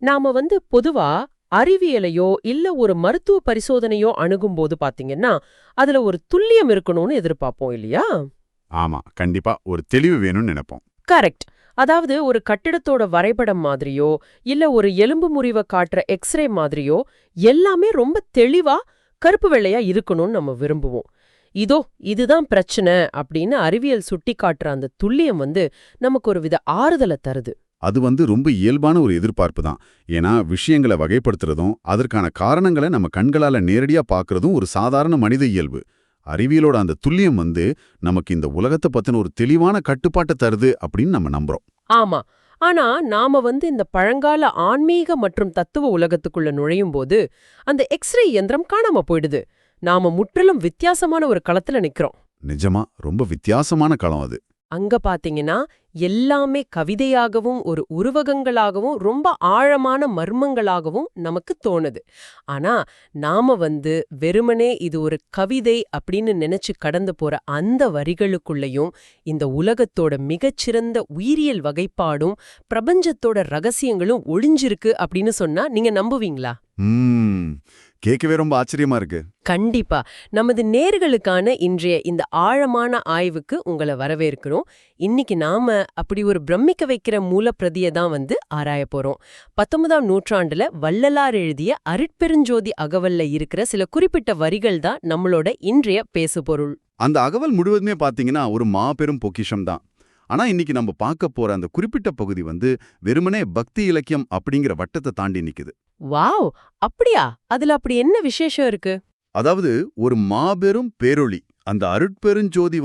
நாம பொதுவா அறிவியலையோ இல்ல ஒரு மருத்துவ பரிசோதனையோ அணுகும்போது பாத்தீங்கன்னா அதுல ஒரு துல்லியம் இருக்கணும்னு எதிர்பார்ப்போம் இல்லையா? ஆமா, கண்டிப்பா ஒரு தெளிவு வேணும்னு நினைப்போம். கரெக்ட். அதாவது ஒரு கட்டிடத்தோட வரைபடம் மாதிரியோ இல்ல ஒரு எலும்பு முறிவை காட்டுற எக்ஸ்ரே மாதிரியோ எல்லாமே ரொம்ப தெளிவா கருப்பு வெள்ளையா இருக்கணும்னு நம்ம விரும்புவோம். இதோ இதுதான் பிரச்சனை அப்படின்னு அறிவியல் சுட்டி காட்டுற அந்த துல்லியம் நமக்கு ஒரு வித ஆறுதலை தருது. அது ரொம்ப இயல்பான ஒரு எதிர்பார்ப்பு தான். ஏன்னா விஷயங்களை வகைப்படுத்துறதும் அதற்கான காரணங்களை நம்ம கண்களால நேரடியா பார்க்கறதும் ஒரு சாதாரண மனித இயல்பு. அறிவியலோட அந்த துல்லியம் நமக்கு இந்த உலகத்தை பத்தின ஒரு தெளிவான கட்டுப்பாட்டை தருது அப்படின்னு நம்ம நம்புறோம். ஆமா. ஆனா நாம இந்த பழங்கால ஆன்மீக மற்றும் தத்துவ உலகத்துக்குள்ள நுழையும் போது அந்த எக்ஸ்ரே இயந்திரம் காணாம போயிடுது. நாம முற்றிலும் வித்தியாசமான ஒரு களத்துல நிக்கிறோம். நிஜமா ரொம்ப வித்தியாசமான களம் அது. அங்க பாத்தீங்கன்னா எல்லாமே கவிதையாகவும் ஒரு உருவகங்களாகவும் ரொம்ப ஆழமான மர்மங்களாகவும் நமக்கு தோணுது. ஆனா நாம வெறுமனே இது ஒரு கவிதை அப்படின்னு நினைச்சு கடந்து போற அந்த வரிகளுக்குள்ளயும் இந்த உலகத்தோட மிகச்சிறந்த உயிரியல் வகைப்பாடும் பிரபஞ்சத்தோட ரகசியங்களும் ஒளிஞ்சிருக்கு அப்படின்னு சொன்னா நீங்க நம்புவீங்களா? கேட்கவே ரொம்ப ஆச்சரியமா இருக்கு. கண்டிப்பா. நமது நேர்களுக்கான இன்றைய இந்த ஆழமான ஆய்வுக்கு உங்களை வரவேற்கிறோம். இன்னைக்கு நாம அப்படி ஒரு பிரமிக்க வைக்கிற மூலப்பிரதியை தான் ஆராய போறோம். 19ஆம் நூற்றாண்டுல வள்ளலார் எழுதிய அருட்பெருஞ்சோதி அகவல்ல இருக்கிற சில குறிப்பிட்ட வரிகள் தான் நம்மளோட இன்றைய பேசுபொருள். அந்த அகவல் முழுவதுமே பாத்தீங்கன்னா ஒரு மாபெரும் பொக்கிஷம் தான். ஆனா இன்னைக்கு நம்ம பார்க்க போற அந்த குறிப்பிட்ட பகுதி வெறுமனே பக்தி இலக்கியம் அப்படிங்கிற வட்டத்தை தாண்டி நிக்குது. வாவ், அப்படியா? அதுல அப்படி என்ன விசேஷம் இருக்கு? அதாவது ஒரு மாபெரும் பேரொளி, அந்த அருட்பெருஞ்சோதி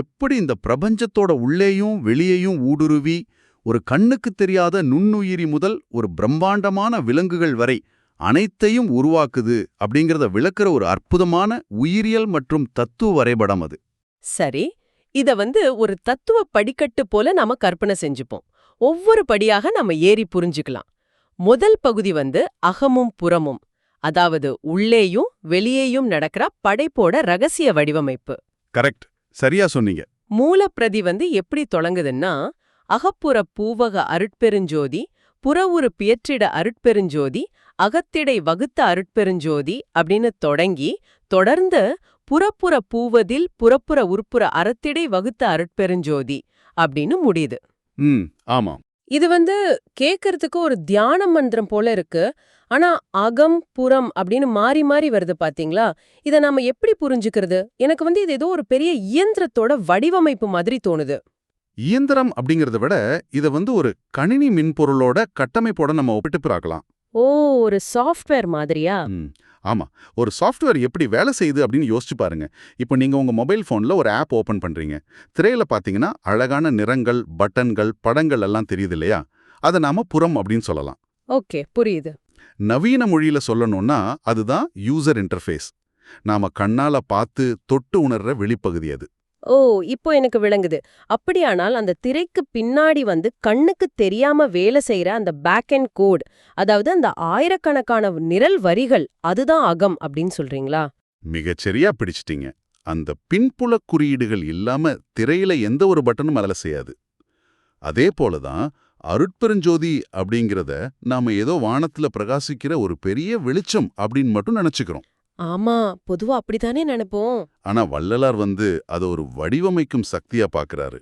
எப்படி இந்த பிரபஞ்சத்தோட உள்ளேயும் வெளியேயும் ஊடுருவி ஒரு கண்ணுக்கு தெரியாத நுண்ணுயிரி முதல் ஒரு பிரம்மாண்டமான விலங்குகள் வரை அனைத்தையும் உருவாக்குது அப்படிங்கறத விளக்குற ஒரு அற்புதமான உயிரியல் மற்றும் தத்துவ வரைபடம் அது. சரி, இத ஒரு தத்துவ படிக்கட்டு போல நாம கற்பனை செஞ்சுப்போம். ஒவ்வொரு படியாக நாம ஏறி புரிஞ்சுக்கலாம். முதல் பகுதி அகமும் புறமும், அதாவது உள்ளேயும் வெளியேயும் நடக்கிற படைப்போட ரகசிய வடிவமைப்பு. கரெக்ட், சரியா சொன்னீங்க. மூலப்பிரதி எப்படி தொடங்குதுன்னா, அகப்புற பூவக அருட்பெருஞ்சோதி, புறவுரு பியற்றிட அருட்பெருஞ்சோதி, அகத்திடை வகுத்த அருட்பெருஞ்சோதி அப்படின்னு தொடங்கி தொடர்ந்து புறப்புற பூவதில் புறப்புற உருப்புற அறத்திடை வகுத்த அருட்பெருஞ்சோதி அப்படின்னு முடியுது. ஆமா. இது கேட்கறதுக்கு ஒரு தியான மந்திரம் போல இருக்கு. ஆனா அகம் புறம் அப்படின்னு மாறி மாறி வருது பாத்தீங்களா? இத நாம எப்படி புரிஞ்சுக்கிறது? எனக்கு இது ஏதோ ஒரு பெரிய இயந்திரத்தோட வடிவமைப்பு மாதிரி தோணுது. இயந்திரம் அப்படிங்கறத விட இத ஒரு கணினி மின்பொருளோட கட்டமைப்போட நம்ம ஒப்பிட்டு பார்க்கலாம். ஓ, ஒரு சாஃப்ட்வேர் மாதிரியா? ஆமா, ஒரு சாஃப்ட்வேர் எப்படி வேலை செய்யுது அப்படின்னு யோசிச்சு பாருங்க. இப்போ நீங்க உங்க மொபைல் போன்ல ஒரு ஆப் ஓபன் பண்றீங்க. திரையில பாத்தீங்கன்னா அழகான நிறங்கள், பட்டன்கள், படங்கள் எல்லாம் தெரியுது இல்லையா? அதை நாம புறம் அப்படின்னு சொல்லலாம். ஓகே, புரியுது. நவீன மொழியில சொல்லணும்னா அதுதான் யூசர் இன்டர்ஃபேஸ். நாம கண்ணால பார்த்து தொட்டு உணர்ற வெளிப்பகுதி அது. ஓ, இப்போ எனக்கு விளங்குது. அப்படியானால் அந்த திரைக்கு பின்னாடி கண்ணுக்கு தெரியாம வேலை செய்யற அந்த பேக் அண்ட் கோட், அதாவது அந்த ஆயிரக்கணக்கான நிரல் வரிகள், அதுதான் அகம் அப்படின்னு சொல்றீங்களா? மிகச்சரியா பிடிச்சிட்டீங்க. அந்த பின்புல குறியீடுகள் இல்லாம திரையில எந்த ஒரு பட்டனும் வேலை செய்யாது. அதே போலதான் அருட்பெருஞ்சோதி அப்படிங்கிறத நாம ஏதோ வானத்துல பிரகாசிக்கிற ஒரு பெரிய வெளிச்சம் அப்படின்னு மட்டும் நினைச்சுக்கிறோம். ஆமா, பொதுவா அப்படித்தானே நினைப்போம். ஆனா வள்ளலார் அதை ஒரு வடிவமைக்கும் சக்தியா பாக்குறாரு.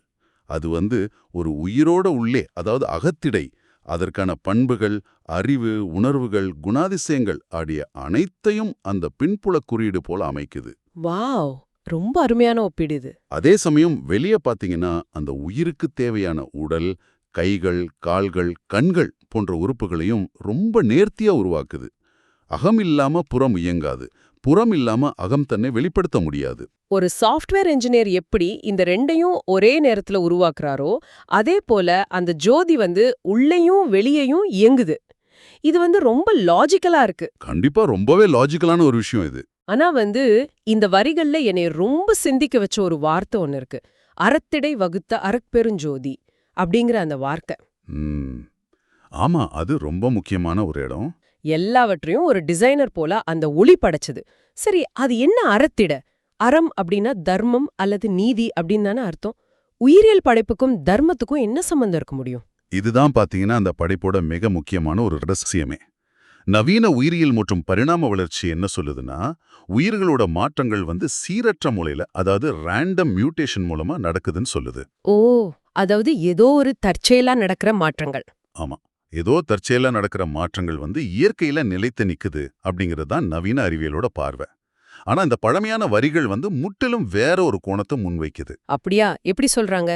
அது ஒரு உயிரோட உள்ளே, அதாவது அகத்திடை, அதற்கான பண்புகள், அறிவு, உணர்வுகள், குணாதிசயங்கள் ஆகிய அனைத்தையும் அந்த பின்புல குறியீடு போல அமைக்குது. வாவ், ரொம்ப அருமையான ஒப்பீடு இது. அதே சமயம் வெளியே பாத்தீங்கன்னா அந்த உயிருக்கு தேவையான உடல், கைகள், கால்கள், கண்கள் போன்ற உறுப்புகளையும் ரொம்ப நேர்த்தியா உருவாக்குது. அகம் இல்லாம புறம் இயங்காது, புறம் இல்லாம அகம் தன்னை வெளிப்படுத்த முடியாது. ஒரு சாஃப்ட்வேர் இன்ஜினியர் எப்படி இந்த ரெண்டையும் ஒரே நேரத்துல உருவாக்குறாரோ, அதே போல அந்த ஜோதி உள்ளேயும் வெளியேயும் இயங்குது. இது ரொம்ப லாஜிக்கலா இருக்கு. கண்டிப்பா ரொம்பவே லாஜிக்கலான ஒரு விஷயம் இது. ஆனா இந்த வரிகள்ல என்னை ரொம்ப சிந்திக்க வச்ச ஒரு வார்த்தை ஒன்னு இருக்கு. அறத்திடை வகுத்த அருட்பெருஞ்சோதி அப்படிங்கிற அந்த வார்த்தை. ஆமா, அது ரொம்ப முக்கியமான ஒரு இடம். எல்லாவற்றையும் ஒரு டிசைனர் போல அந்த ஒளி படைச்சது. சரி, அது என்ன அறத்திட? அறம் அப்படின்னா தர்மம் அல்லது நீதி அப்படின்னு தானே அர்த்தம். உயிரியல் படைப்புக்கும் தர்மத்துக்கும் என்ன சம்பந்தம் இருக்க முடியும்? இதுதான் பாத்தீங்கன்னா அந்த படைப்போட மிக முக்கியமான ஒரு ரகசியமே. நவீன உயிரியல் மற்றும் பரிணாம வளர்ச்சி என்ன சொல்லுதுன்னா, உயிர்களோட மாற்றங்கள் சீரற்ற முறையில, அதாவது ரேண்டம் மியூட்டேஷன் மூலமா நடக்குதுன்னு சொல்லுது. ஓ, அதாவது ஏதோ ஒரு தற்செயலா நடக்கிற மாற்றங்கள். ஆமா, ஏதோ தற்செயலா நடக்கிற மாற்றங்கள் இயற்கையில நிலைத்து நிக்குது அப்படிங்கிறது தான் நவீன அறிவியலோட பார்வை. ஆனா இந்த பழமையான வரிகள் முற்றிலும் வேற ஒரு கோணத்தை முன்வைக்குது. அப்படியா? எப்படி சொல்றாங்க?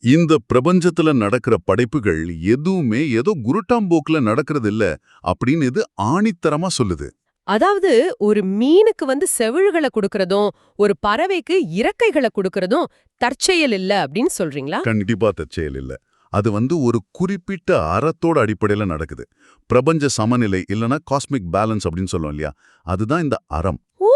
இந்த பிரபஞ்சத்துல நடக்கிற படைப்புகள் எதுவுமே ஏதோ குருட்டாம்போக்குல நடக்கிறது இல்ல அப்படின்னு இது ஆணித்தரமா சொல்லுது. அதாவது ஒரு மீனுக்கு செவிழுகளை கொடுக்கறதும் ஒரு பறவைக்கு இறக்கைகளை கொடுக்கறதும் தற்செயல் இல்ல அப்படின்னு சொல்றீங்களா? கண்டிப்பா தற்செயல் இல்ல. அது ஒரு குறிப்பிட்ட அறத்தோட அடிப்படையில நடக்குது. பிரபஞ்ச சமநிலை இல்லனா காஸ்மிக் பேலன்ஸ் அப்படின்னு சொல்லுவோம் இல்லையா, அதுதான் இந்த அறம். ஓ,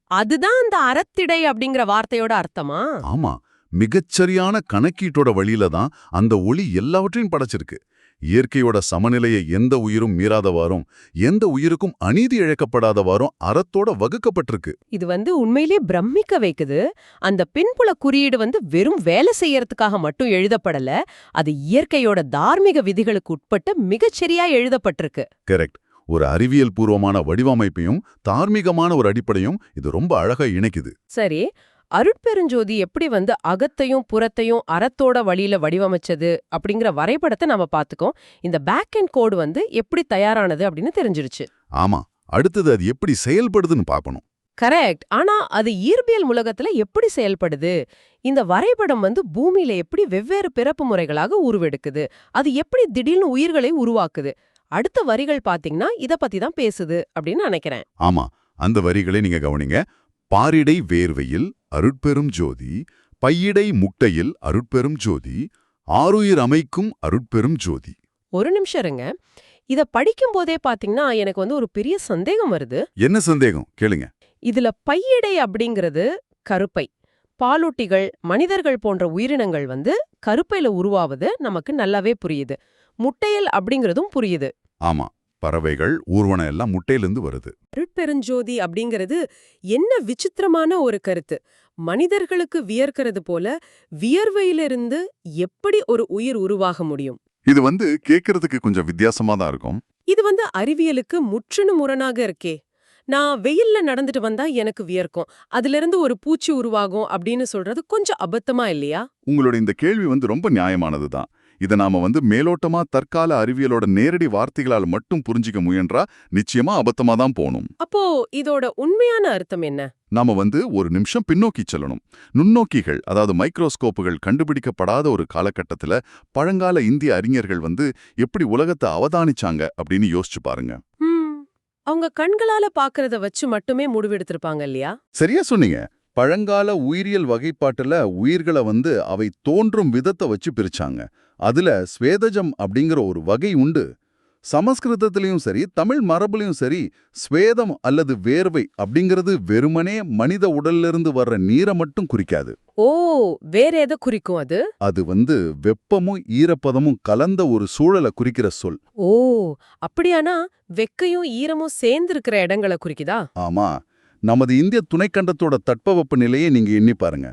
அதுதான் அந்த அறத்திடை அப்படிங்கிற வார்த்தையோட அர்த்தமா? ஆமா, மிகச்சரியான கணக்கீட்டோட வழியில தான் அந்த ஒளி எல்லாவற்றையும் படைச்சிருக்கு. இயற்கையோட சமநிலையை எந்த உயிரும் மீறாதவாறும் எந்த உயிருக்கும் அநீதி இழைக்கப்படாதவாறும் அறத்தோட வகுக்கப்பட்டிருக்கு. இது உண்மையிலேயே பிரமிக்க வைக்குது. அந்த பின்புல குறியீடு வெறும் வேலை செய்யறதுக்காக மட்டும் எழுதப்படல, அது இயற்கையோட தார்மீக விதிகளுக்கு உட்பட்டு மிகச்சரியா எழுதப்பட்டிருக்கு. கரெக்ட். ஒரு அறிவியல் பூர்வமான வடிவமைப்பையும் தார்மீகமான ஒரு அடிப்படையும் இது ரொம்ப அழகா இணைக்குது. சரி, அருட்பெருஞ்சோதி எப்படி அகத்தையும் புறத்தையும் அறத்தோட வழியில வடிவமைச்சது அப்படிங்கிற வரைபடத்தை நாம பாத்துக்கோம். இந்த பேக் அண்ட் கோடு எப்படி தயாரானது அப்படின்னு தெரிஞ்சிருச்சு. ஆமா, அடுத்தது அது எப்படி செயல்படுதுன்னு பார்க்கணும். கரெக்ட். ஆனா அது இயற்பியல் உலகத்துல எப்படி செயல்படுது? இந்த வரைபடம் பூமியில எப்படி வெவ்வேறு பிறப்பு முறைகளாக உருவெடுக்குது? அது எப்படி திடீர்னு உயிர்களை உருவாக்குது? அடுத்த வரிகள் பாத்தீங்கன்னா இத பத்தி தான் பேசுது அப்படின்னு நினைக்கிறேன். ஆமா, அந்த வரிகளை நீங்க கவனிங்க. பாரிடை வேர்வையில் அருட்பெரும் ஜோதி, பையிடை முட்டையில் அருட்பெரும் ஜோதி, ஆருயிர் அமைக்கும் அருட்பெரும் ஜோதி. ஒரு நிமிஷம் இருங்க. இத படிக்கும் போதே பாத்தீங்கன்னா எனக்கு ஒரு பெரிய சந்தேகம் வருது. என்ன சந்தேகம் கேளுங்க. இதுல பையிடை அப்படிங்கிறது கருப்பை. பாலூட்டிகள், மனிதர்கள் போன்ற உயிரினங்கள் கருப்பையில உருவாவது நமக்கு நல்லாவே புரியுது. முட்டையல் அப்படிங்கிறதும் புரியுது. ஆமா, பறவைகள் ஊர்வனம் எல்லாம் முட்டையிலிருந்து வருது. அருட்பெருஞ்சோதி அப்படிங்கிறது என்ன விசித்திரமான ஒரு கருத்து. மனிதர்களுக்கு வியர்க்கிறது போல வியர்வையிலிருந்து எப்படி ஒரு உயிர் உருவாக முடியும்? இது கேட்கறதுக்கு கொஞ்சம் வித்தியாசமா தான் இருக்கும். இது அறிவியலுக்கு முற்றிலும் முரணாக இருக்கே. நான் வெயில்ல நடந்துட்டு வந்தா எனக்கு வியர்க்கும், அதிலிருந்து ஒரு பூச்சி உருவாகும் அப்படின்னு சொல்றது கொஞ்சம் அபத்தமா இல்லையா? உங்களோட இந்த கேள்வி ரொம்ப நியாயமானது தான். இதை நாம மேலோட்டமா தற்கால அறிவியலோட நேரடி வார்த்தைகளால் மட்டும் புரிஞ்சிக்க முயன்றா நிச்சயமா அபத்தமா தான் போணும். அப்போ இதோட உண்மையான அர்த்தம் என்ன? நாம ஒரு நிமிஷம் பின்னோக்கி செல்லணும். நுண்ணோக்கிகள், அதாவது மைக்ரோஸ்கோப்புகள் கண்டுபிடிக்கப்படாத ஒரு காலகட்டத்துல பழங்கால இந்திய அறிஞர்கள் எப்படி உலகத்தை அவதானிச்சாங்க அப்படின்னு யோசிச்சு பாருங்க. அவங்க கண்களால பாக்குறத வச்சு மட்டுமே முடிவெடுத்திருப்பாங்க இல்லையா? சரியா சொன்னீங்க. பழங்கால உயிரியல் வகைப்பாட்டுல உயிர்களை அவை தோன்றும் விதத்தை வச்சு பிரிச்சாங்க. அதுல ஸ்வேதஜம் அப்படிங்கிற ஒரு வகை உண்டு. சமஸ்கிருதத்திலையும் சரி தமிழ் மரபுலையும் சரி ஸ்வேதம் அல்லது வேர்வை அப்படிங்கிறது வெறுமனே மனித உடல்லிருந்து வர்ற நீரை மட்டும் குறிக்காது. ஓ, வேற எதை குறிக்கும் அது? அது வெப்பமும் ஈரப்பதமும் கலந்த ஒரு சூழலை குறிக்கிற சொல். ஓ, அப்படியானா வெக்கையும் ஈரமும் சேர்ந்து இருக்கிற இடங்களை குறிக்குதா? ஆமா, நமது இந்திய துணைக்கண்டத்தோட தட்பவெப்ப நிலையை நீங்க எண்ணி பாருங்க.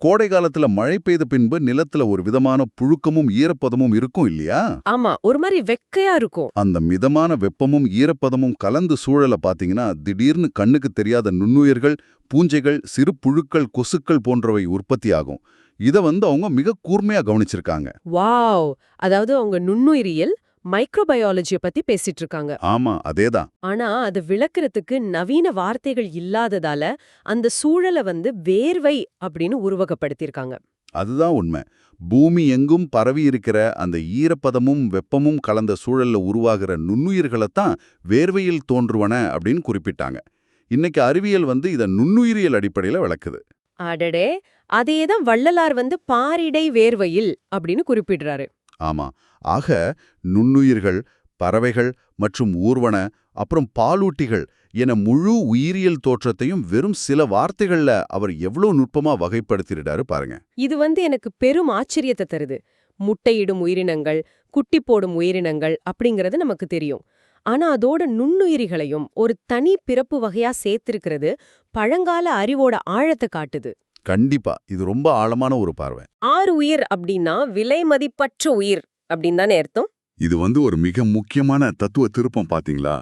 கோடை காலத்துல மழை பெய்த பின்பு நிலத்துல ஒரு விதமான புழுக்கமும் ஈரப்பதமும் இருக்கும் இல்லையா? ஆமா, ஒரு மாதிரி வெக்கையா இருக்கும். அந்த மிதமான வெப்பமும் ஈரப்பதமும் கலந்து சூழலை பாத்தீங்கன்னா திடீர்னு கண்ணுக்கு தெரியாத நுண்ணுயிர்கள், பூஞ்சைகள், சிறு புழுக்கள், கொசுக்கள் போன்றவை உற்பத்தியாகும். இத அவங்க மிக கூர்மையா கவனிச்சிருக்காங்க. வாவ்! அதாவது அவங்க நுண்ணுயிரியல் மைக்ரோபயாலஜிய பத்தி பேசிட்டு இருக்காங்க. ஆமா, அதேதான். ஆனா அது விளக்குறதுக்கு நவீன வார்த்தைகள் இல்லாததால அந்த சூழலை வேர்வை அப்படின்னு உருவகப்படுத்தியிருக்காங்க. அதுதான் உண்மை. பூமி எங்கும் பரவி இருக்கிற அந்த ஈரப்பதமும் வெப்பமும் கலந்த சூழல்ல உருவாகிற நுண்ணுயிர்களைத்தான் வேர்வையில் தோன்றுவன அப்படின்னு குறிப்பிட்டாங்க. இன்னைக்கு அறிவியல் இத நுண்ணுயிரியல் அடிப்படையில விளக்குது. அடடே, அதேதான் வள்ளலார் பாரிடை வேர்வையில் அப்படின்னு குறிப்பிடுறாரு. ஆமா, ஆக நுண்ணுயிர்கள், பறவைகள் மற்றும் ஊர்வன, அப்புறம் பாலூட்டிகள் என முழு உயிரியல் தோற்றத்தையும் வெறும் சில வார்த்தைகள்ல அவர் எவ்வளவு நுட்பமா வகைப்படுத்திட்டாரு பாருங்க. இது எனக்கு பெரும் ஆச்சரியத்தை தருது. முட்டையிடும் உயிரினங்கள், குட்டி போடும் உயிரினங்கள் அப்படிங்கிறது நமக்கு தெரியும். ஆனா அதோட நுண்ணுயிரிகளையும் ஒரு தனி பிறப்பு வகையா சேர்த்திருக்கிறது பழங்கால அறிவோட ஆழத்தை காட்டுது. கண்டிப்பா, இது ரொம்ப ஆழமான ஒரு பார்வை. ஆறு உயிர் அப்படின்னா விலை மதிப்பற்ற உயிர் அப்படின்னு தானே அர்த்தம்? இது ஒரு மிக முக்கியமான தத்துவ திருப்பம் பாத்தீங்களா?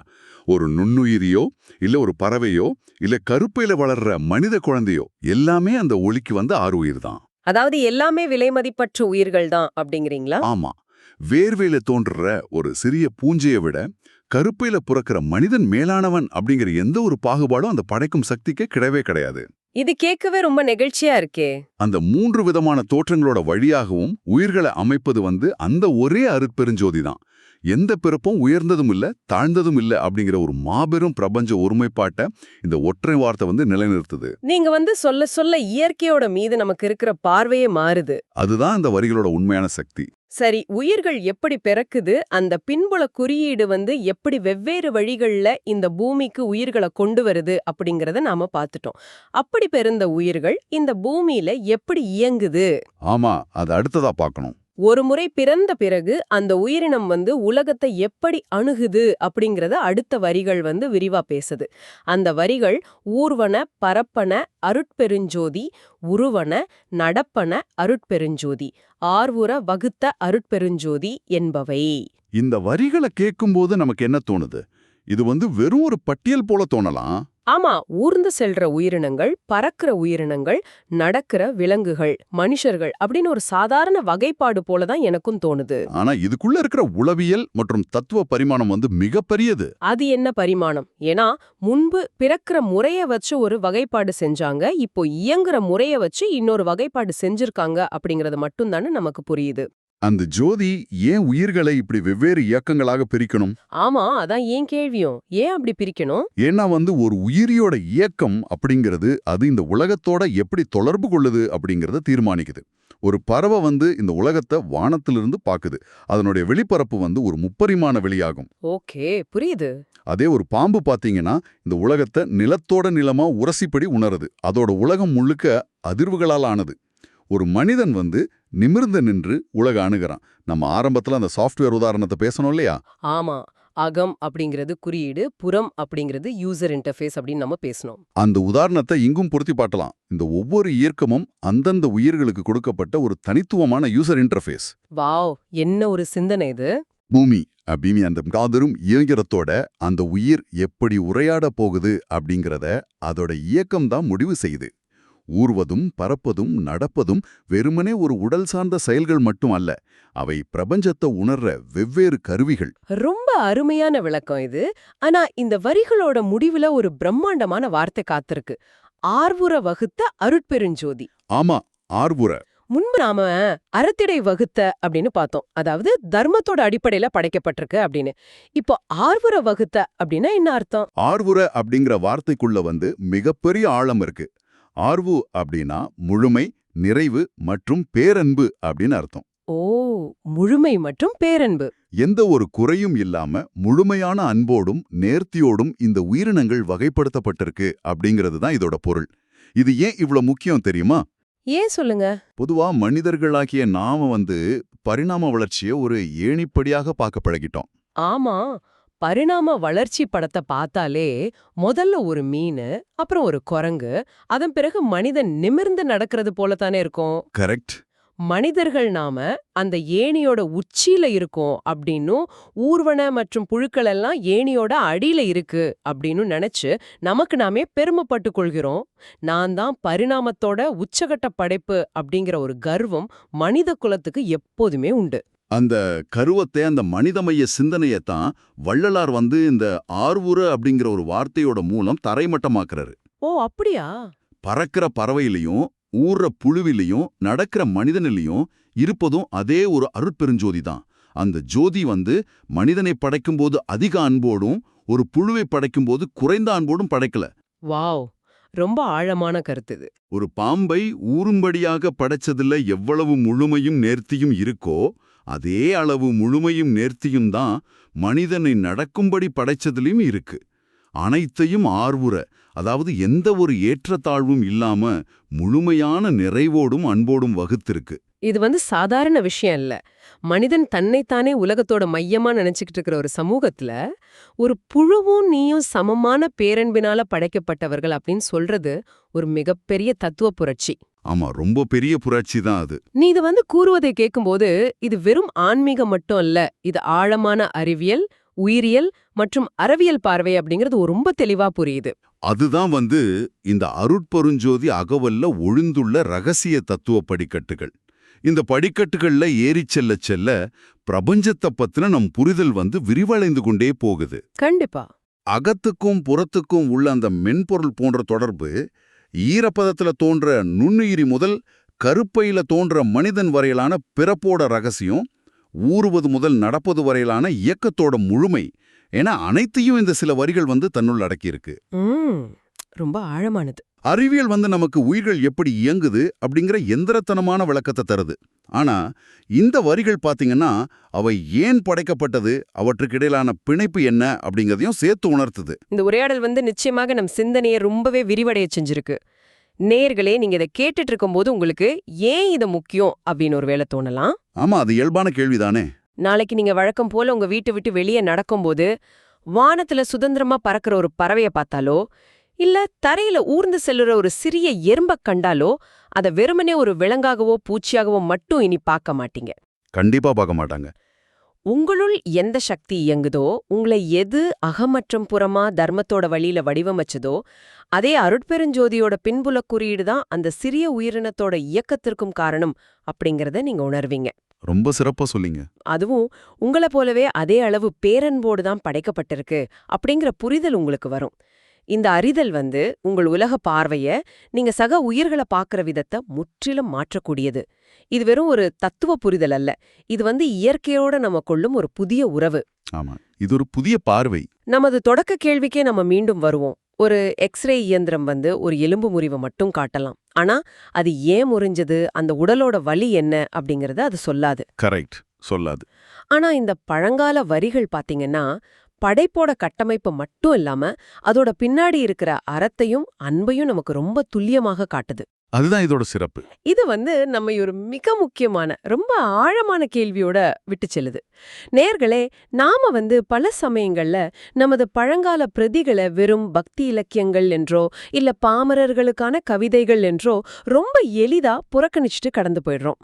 ஒரு நுண்ணுயிரியோ இல்ல ஒரு பறவையோ இல்ல கருப்பையில வளர்ற மனித குழந்தையோ எல்லாமே அந்த ஒளிக்கு ஆறு உயிர் தான். அதாவது எல்லாமே விலைமதிப்பற்ற உயிர்கள் தான் அப்படிங்கிறீங்களா? ஆமா. வேர்வையில தோன்ற ஒரு சிறிய பூஞ்சையை விட கருப்பையில புறக்கிற மனிதன் மேலானவன் அப்படிங்கிற எந்த ஒரு பாகுபாடும் அந்த படைக்கும் சக்திக்கு கிடையவே கிடையாது. இது கேட்கவே ரொம்ப நெகிழ்ச்சியா இருக்கே. அந்த 3 விதமான தோற்றங்களோட வழியாகவும் உயிர்களை அமைப்பது அந்த ஒரே அருட்பெருஞ்சோதி தான். எந்த பிறப்பும் உயர்ந்ததும் இல்ல தாழ்ந்ததும் இல்ல அப்படிங்கிற ஒரு மாபெரும் பிரபஞ்ச ஒருமைப்பாட்டை இந்த ஒற்றை வார்த்தை நிலைநிறுத்துது. நீங்க சொல்ல சொல்ல இயற்கையோட மீது நமக்கு இருக்கிற பார்வையே மாறுது. அதுதான் இந்த வரிகளோட உண்மையான சக்தி. சரி, உயிர்கள் எப்படி பிறக்குது, அந்த பின்புல குறியீடு எப்படி வெவ்வேறு வழிகள்ல இந்த பூமிக்கு உயிர்களை கொண்டு வருது அப்படிங்கறத நாம பார்த்துட்டோம். அப்படி பிறந்த உயிர்கள் இந்த பூமியில எப்படி இயங்குது? ஆமா, அது அடுத்ததா பார்க்கணும். ஒரு முறை பிறந்த பிறகு அந்த உயிரினம் உலகத்தை எப்படி அணுகுது அப்படிங்கறத அடுத்த வரிகள் விரிவா பேசுது. அந்த வரிகள் ஊர்வன, பரப்பன, அருட்பெருஞ்சோதி, உருவன, நடப்பன, அருட்பெருஞ்சோதி, ஆர்வுற வகுத்த அருட்பெருஞ்சோதி என்பவை. இந்த வரிகளை கேட்கும்போது நமக்கு என்ன தோணுது? இது வெறும் ஒரு பட்டியல் போல தோணலாம். ஆமா, ஊர்ந்து செல்ற உயிரினங்கள், பறக்கிற உயிரினங்கள், நடக்கிற விலங்குகள், மனுஷர்கள் அப்படின்னு ஒரு சாதாரண வகைப்பாடு போலதான் எனக்கும் தோணுது. ஆனா இதுக்குள்ள இருக்கிற உளவியல் மற்றும் தத்துவ பரிமாணம் மிகப்பெரியது. அது என்ன பரிமாணம்? ஏன்னா முன்பு பிறக்கிற முறைய வச்சு ஒரு வகைப்பாடு செஞ்சாங்க, இப்போ இயங்குற முறைய வச்சு இன்னொரு வகைப்பாடு செஞ்சிருக்காங்க அப்படிங்கறது மட்டும் தானே நமக்கு புரியுது. அந்த ஜோதி ஏன் உயிர்களை இப்படி வெவ்வேறு இயக்கங்களாக பிரிக்கணும்? ஆமா, அதான் ஏன் கேள்வியும். ஏன் அப்படி பிரிக்கணும்? ஏன்னா ஒரு உயிரியோட இயக்கம் அப்படிங்கிறது அது இந்த உலகத்தோட எப்படி தொடர்பு கொள்ளுது அப்படிங்கறத தீர்மானிக்குது. ஒரு பறவை இந்த உலகத்தை வானத்திலிருந்து பாக்குது. அதனுடைய வெளிப்பரப்பு ஒரு முப்பரிமாண வெளியாகும். ஓகே, புரியுது. அதே ஒரு பாம்பு பாத்தீங்கன்னா இந்த உலகத்தை நிலத்தோட நிலமா உரசிப்படி உணருது. அதோட உலகம் முழுக்க அதிர்வுகளால் ஆனது. ஒரு மனிதன் நிமிர்ந்து நின்று உலக அணுகிறான். நம்ம ஆரம்பத்துல அந்த சாஃப்ட்வேர் உதாரணத்தை பேசணும் இல்லையா? ஆமா, அகம் அப்படிங்கிறது குறியீடு, புறம் அப்படிங்கிறது யூசர் இன்டர்ஃபேஸ் அப்படின்னு நம்ம பேசணும். அந்த உதாரணத்தை இங்கும் பொருத்தி பாட்டலாம். இந்த ஒவ்வொரு இயக்கமும் அந்தந்த உயிர்களுக்கு கொடுக்கப்பட்ட ஒரு தனித்துவமான யூசர் இன்டர்ஃபேஸ். வாவ், என்ன ஒரு சிந்தனை இது! பூமி அந்த காதரும் இயங்கிறத்தோட அந்த உயிர் எப்படி உரையாட போகுது அப்படிங்கிறத அதோட இயக்கம் தான் முடிவு செய்யுது. ஊர்வதும் பறப்பதும் நடப்பதும் வெறுமனே ஒரு உடல் சார்ந்த செயல்கள் மட்டும் அல்ல, அவை பிரபஞ்சத்தை உணர்ற வெவ்வேறு கருவிகள். ரொம்ப அருமையான விளக்கம் இது. ஆனா இந்த வரிகளோட முடிவுல ஒரு பிரம்மாண்டமான வார்த்தை காத்திருக்கு. ஆர்வுற வகுத்த அருட்பெருஞ்சோதி. ஆமா, ஆர்வுற. முன்பு நாம அறத்திடை வகுத்த அப்படின்னு பார்த்தோம். அதாவது தர்மத்தோட அடிப்படையில படைக்கப்பட்டிருக்கு அப்படின்னு. இப்போ ஆர்வுற வகுத்த அப்படின்னா என்ன அர்த்தம்? ஆர்வுற அப்படிங்கிற வார்த்தைக்குள்ள மிகப்பெரிய ஆழம் இருக்கு. ஆர்வு அப்படின்னா முழுமை, நிறைவு மற்றும் பேரன்பு அப்படின்னு அர்த்தம். ஓ, முழுமை மற்றும் பேரன்பு. எந்த ஒரு குறையும் இல்லாம முழுமையான அன்போடும் நேர்த்தியோடும் இந்த உயிரினங்கள் வகைப்படுத்தப்பட்டிருக்கு அப்படிங்கிறது தான் இதோட பொருள். இது ஏன் இவ்வளவு முக்கியம் தெரியுமா? ஏன் சொல்லுங்க. பொதுவா மனிதர்களாகிய நாம பரிணாம வளர்ச்சியை ஒரு ஏணிப்படியாக பார்க்க பழகிட்டோம். ஆமா, பரிணாம வளர்ச்சி படத்தை பார்த்தாலே முதல்ல ஒரு மீன், அப்புறம் ஒரு குரங்கு, அதன் பிறகு மனிதன் நிமிர்ந்து நடக்கிறது போலத்தானே இருக்கும். கரெக்ட். மனிதர்கள் நாம அந்த ஏணியோட உச்சியில இருக்கோம் அப்படின்னும், ஊர்வன மற்றும் புழுக்கள் எல்லாம் ஏணியோட அடியில இருக்கு அப்படின்னு நினைச்சு நமக்கு நாமே பெருமைப்பட்டு கொள்கிறோம். நான் தான் பரிணாமத்தோட உச்சகட்ட படைப்பு அப்படிங்கிற ஒரு கர்வம் மனித குலத்துக்கு எப்போதுமே உண்டு. அந்த கருவத்தை, அந்த மனிதமைய சிந்தனையத்தான் வள்ளலார் இந்த ஆர்வுற அப்படிங்கிற ஒரு வார்த்தையோட மூலம் தரைமட்டமாக்குறாரு. ஓ, அப்படியா? பறக்கிற பறவையிலையும் ஊர்ற புழுவிலையும் நடக்கிற மனிதனிலையும் இருப்பதும் அதே ஒரு அருட்பெருஞ்சோதி தான். அந்த ஜோதி மனிதனை படைக்கும்போது அதிக அன்போடும் ஒரு புழுவை படைக்கும்போது குறைந்த அன்போடும் படைக்கல. வாவ், ரொம்ப ஆழமான கருத்து இது. ஒரு பாம்பை ஊறும்படியாக படைச்சதுல எவ்வளவு முழுமையும் நேர்த்தியும் இருக்கோ அதே அளவு முழுமையும் நேர்த்தியும் தான் மனிதனை நடக்கும்படி படைச்சதுலயும் இருக்கு. அனைத்தையும் ஆர்வுற, அதாவது எந்த ஒரு ஏற்றத்தாழ்வும் இல்லாம முழுமையான நிறைவோடும் அன்போடும் வகுத்திருக்கு. இது சாதாரண விஷயம் இல்ல. மனிதன் தன்னைத்தானே உலகத்தோட மையமா நினைச்சுக்கிட்டு இருக்கிற ஒரு சமூகத்துல ஒரு புழுவும் நீயும் சமமான பேரன்பினால படைக்கப்பட்டவர்கள் அப்படின்னு சொல்றது ஒரு மிகப்பெரிய தத்துவ புரட்சி. ஆமா, ரொம்ப பெரிய புரட்சி தான் அது. நீ இது கூறுவதை கேட்கும்போது இது வெறும் ஆன்மீகம் மட்டும் இல்ல, இது ஆழமான அறிவியல், உயிரியல் மற்றும் அறவியல் பார்வை அப்படிங்கிறது ரொம்ப தெளிவா புரியுது. அதுதான் இந்த அருட்பெருஞ்சோதி அகவல்ல ஒளிந்துள்ள ரகசிய தத்துவ படிக்கட்டுகள். இந்த படிக்கட்டுகள்ல ஏறிச் செல்ல செல்ல பிரபஞ்சத்தை பத்தின நம் புரிதல் விரிவடைந்து கொண்டே போகுது. கண்டிப்பா. அகத்துக்கும் புறத்துக்கும் உள்ள அந்த மென்பொருள் போன்ற தொடர்பு, ஈரப்பதத்துல தோன்ற நுண்ணுயிரி முதல் கருப்பையில தோன்ற மனிதன் வரையிலான பிறப்போட ரகசியம், ஊறுவது முதல் நடப்பது வரையிலான இயக்கத்தோட முழுமை என அனைத்தையும் இந்த சில வரிகள் தன்னுள் அடக்கியிருக்கு. ரொம்ப ஆழமானது. அறிவியல் நமக்கு உயிர்கள் எப்படி இயங்குது அப்படிங்கிற எந்திரத்தனமான விளக்கத்தை தருது. ஆனா இந்த வரிகள் பாத்தீங்கன்னா அவை ஏன் படைக்கப்பட்டது, அவற்றுக்கு இடையிலான பிணைப்பு என்ன அப்படிங்கறதையும் சேர்த்து உணர்த்துது. இந்த உரையாடல் நிச்சயமாக நம் சிந்தனையை ரொம்பவே விரிவடைய செஞ்சிருக்கு. நேயர்களே, நீங்க இதை கேட்டுட்டு இருக்கும்போது உங்களுக்கு ஏன் இது முக்கியம் அப்படின்னு ஒரு வேளை தோணலாம். ஆமா, அது இயல்பான கேள்விதானே. நாளைக்கு நீங்க வழக்கம் போல உங்க வீட்டை விட்டு வெளியே நடக்கும்போது வானத்துல சுதந்திரமா பறக்கிற ஒரு பறவைய பார்த்தாலோ, இல்ல தரையில ஊர்ந்து செல்லுற ஒரு சிறிய எறும்ப கண்டாலோ, அத வெறுமனே ஒரு விலங்காகவோ பூச்சியாகவோ மட்டும் இனி பார்க்க மாட்டீங்க. கண்டிப்பா பார்க்க மாட்டாங்க. உங்களுள் எந்த சக்தி இயங்குதோ, உங்களை எது அகமற்றும் புறமா தர்மத்தோட வழியில வடிவமைச்சதோ, அதே அருட்பெருஞ்சோதியோட பின்புல குறியீடு தான் அந்த சிறிய உயிரினத்தோட இயக்கத்திற்கும் காரணம் அப்படிங்கறத நீங்க உணர்வீங்க. ரொம்ப சிறப்பா சொல்லிங்க. அதுவும் உங்களை போலவே அதே அளவு பேரன்போடு தான் படைக்கப்பட்டிருக்கு அப்படிங்கிற புரிதல் உங்களுக்கு வரும். இந்த அறிதல் உங்கள் உலக பார்வைய, நீங்க சக உயிர்களை பார்க்கிற விதத்தை முற்றிலும் மாற்றக்கூடியது. இது வெறும் ஒரு தத்துவ புரிதல் அல்ல, இது இயற்கையோட நம்ம கொள்ளும் ஒரு புதிய உறவு. ஆமா, இது ஒரு புதிய பார்வை. நமது தொடக்க கேள்விக்கே நம்ம மீண்டும் வருவோம். ஒரு எக்ஸ்ரே இயந்திரம் ஒரு எலும்பு முறிவை மட்டும் காட்டலாம். ஆனா அது ஏன் முறிஞ்சது, அந்த உடலோட வலி என்ன அப்படிங்கறத அது சொல்லாது. கரெக்ட், சொல்லாது. ஆனா இந்த பழங்கால வரிகள் பாத்தீங்கன்னா படைப்போட கட்டமைப்பு மட்டும் இல்லாம அதோட பின்னாடி இருக்கிற அறத்தையும் அன்பையும் நமக்கு ரொம்ப துல்லியமாக காட்டுது. அதுதான் இதோட சிறப்பு. இது நம்ம ஒரு மிக முக்கியமான ரொம்ப ஆழமான கேள்வியோட விட்டு செல்லுது. நேர்களே, நாம பல சமயங்கள்ல நமது பழங்கால பிரதிகளை வெறும் பக்தி இலக்கியங்கள் என்றோ இல்ல பாமரர்களுக்கான கவிதைகள் என்றோ ரொம்ப எளிதா புறக்கணிச்சுட்டு கடந்து போயிடுறோம்.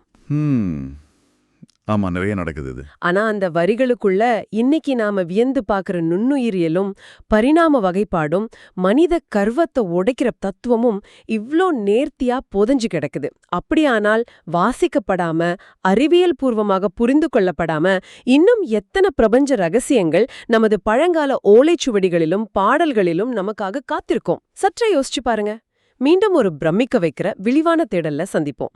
ஆமா, நிறைய நடக்குது இது. ஆனா அந்த வரிகளுக்குள்ள இன்னைக்கு நாம வியந்து பாக்குற நுண்ணுயிரியலும் பரிணாம வகைப்பாடும் மனித கர்வத்தை உடைக்கிற தத்துவமும் இவ்ளோ நேர்த்தியா புதைஞ்சு கிடக்குது. அப்படியானால் வாசிக்கப்படாம அறிவியல் பூர்வமாக புரிந்து கொள்ளப்படாம இன்னும் எத்தனை பிரபஞ்ச ரகசியங்கள் நமது பழங்கால ஓலைச்சுவடிகளிலும் பாடல்களிலும் நமக்காக காத்திருக்கோம். சற்றே யோசிச்சு பாருங்க. மீண்டும் ஒரு பிரமிக்க வைக்கிற விழிவான தேடல்ல சந்திப்போம்.